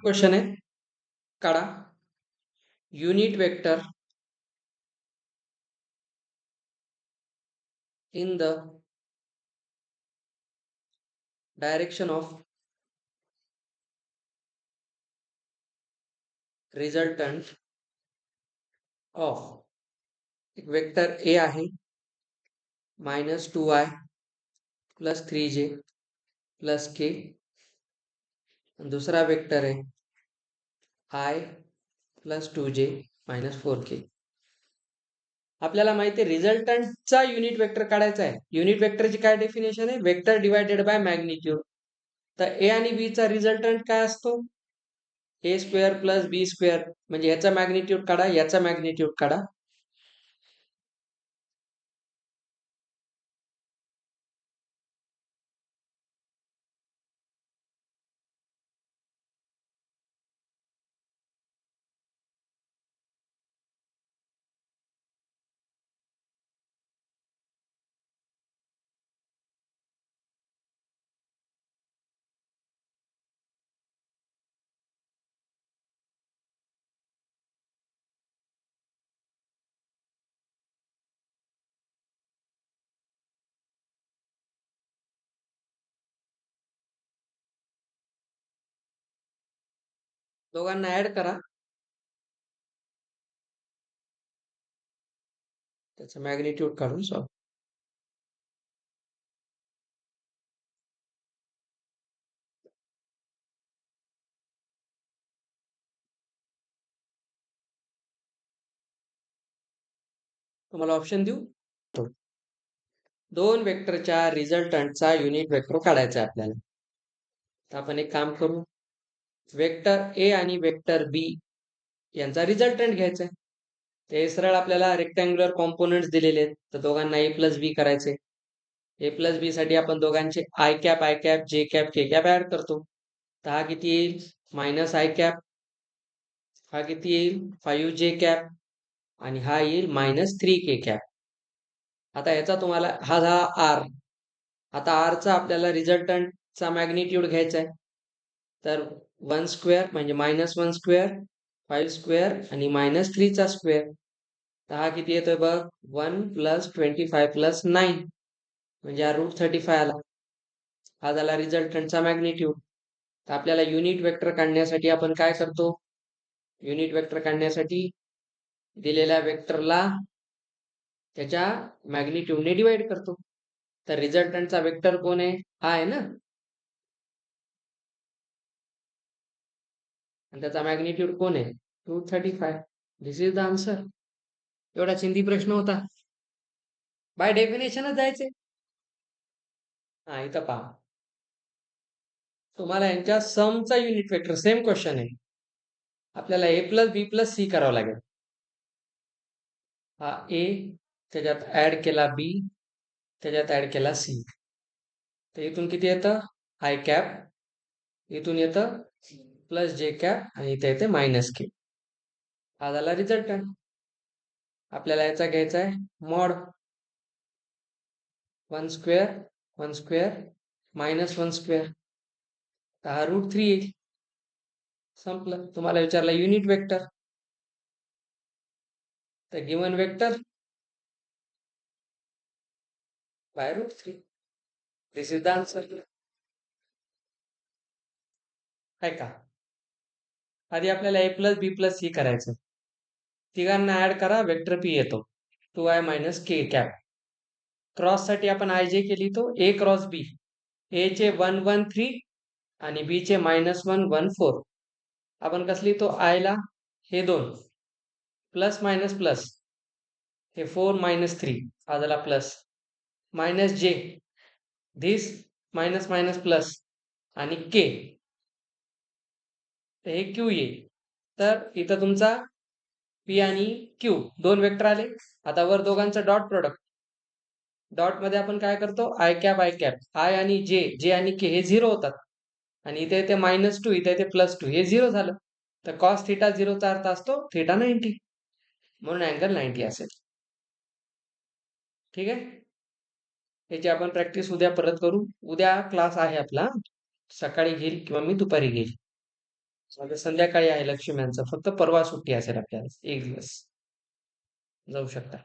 Question आहे. काढा unit vector in the direction of resultant of एक वेक्टर ए आहे -2i plus 3j plus k, दूसरा vector आहे i plus 2j minus 4k. आपल्याला माहिती आहे रिझल्टंटचा युनिट वेक्टर काढायचा आहे. युनिट वेक्टरची काय डेफिनेशन आहे? Vector divided by magnitude. तर ए आणि बी चा रिझल्टंट काय असतो? ए स्क्वेअर प्लस बी स्क्वेअर. म्हणजे याचा मॅग्निट्यूड काढा, याचा मॅग्निट्यूड काढा. दोघांना ऍड करा, त्याचं मॅग्निट्यूड काढून सॉल्व. तुम्हाला ऑप्शन देऊ. दोन वेक्टरच्या रिझल्टंटचा युनिट वेक्टर काढायचा आहे आपल्याला. तर आपण एक काम करू, वेक्टर ए आणि वेक्टर बी यांचा रिझल्टंट घ्यायचा आहे. ते सरळ आपल्याला रेक्टँग्युलर कॉम्पोनंट्स दिलेले आहेत, तर दोघांना ए प्लस बी करायचे. ए प्लस बी साठी आपण दोघांचे I cap J cap K cap add करतो. तर हा किती येईल? Minus I cap. हा किती येईल? 5j cap. आणि हा येईल -3k कॅप. आता याचा तुम्हाला हा झाला आर. आता आरचा आपल्याला रिझल्टंटचा मॅग्निट्यूड घ्यायचा आहे. तर 1 स्क्वेअर म्हणजे -1 स्क्वेअर, 5 स्क्वेअर आणि -3 चा स्क्वेअर. तर हा किती येतोय बघ? 1 प्लस 25 प्लस 9 म्हणजे हा √35 आला. हा झाला रिझल्टंटचा मॅग्निट्यूड. तर आपल्याला युनिट वेक्टर काढण्यासाठी आपण काय करतो? युनिट वेक्टर काढण्यासाठी दिलेल्या वेक्टरला त्याच्या मॅग्निट्यूडने डिवाइड करतो. तर रिझल्टंटचा वेक्टर कोण आहे? हा आहे ना, आणि त्याचा मॅग्निट्यूड कोण आहे? 235. दिस इज द आन्सर. एवढा चिंदी प्रश्न होता. बाय डेफिनेशनच जायचे. हा इथं पहा, तुम्हाला यांच्या समचा युनिट वेक्टर सेम क्वेश्चन आहे. आपल्याला ए प्लस बी प्लस सी करावं लागेल. हा ए, त्याच्यात ऍड केला बी, त्याच्यात ऍड केला सी. तर इथून किती येतं? I cap. इथून येतं प्लस जे कॅप आणि इथे येते -k. हा झाला रिझल्टंट. आपल्याला याचा घ्यायचा आहे मॉड. 1 square 1 square -1 square. तर हा √3 येईल. संपलं. तुम्हाला विचारला युनिट वेक्टर, तर given vector by √3. This is the answer. आहे का? आधी आपल्याला ए प्लस बी प्लस सी करायचं. तिघांना ऍड करा, वेक्टर पी येतो 2i - k कॅप. क्रॉस साठी आपण आय जे केली, तो ए क्रॉस बी. ए चे 1 1 3 आणि बी चे -1 1 4. आपण कसं लिहितो? आय ला हे दोन प्लस मायनस प्लस, हे 4 -3 हा झाला प्लस, मायनस जे धिस मायनस मायनस प्लस आणि के, तर हे क्यू येईल. तर इथं तुमचा पी आणि क्यू दोन वेक्टर आले. आता वर दोघांचा डॉट प्रोडक्ट. डॉट मध्ये आपण काय करतो? आय कॅप आय आणि जे आणि के हे 0 होतात. आणि इथे येते -2, इथे येते +2, हे 0 झालं. तर कॉस थिटा 0 चा अर्थ असतो थिटा 90, म्हणून अँगल 90 असेल. ठीक आहे. याची आपण प्रॅक्टिस उद्या परत करू. उद्या क्लास आहे आपला, सकाळी घेईल किंवा मी दुपारी घेईल. आता संध्याकाळी आहे लक्ष्म्यांचं. फक्त परवा सुट्टी असेल आपल्याला. 1 दिवस जाऊ शकता.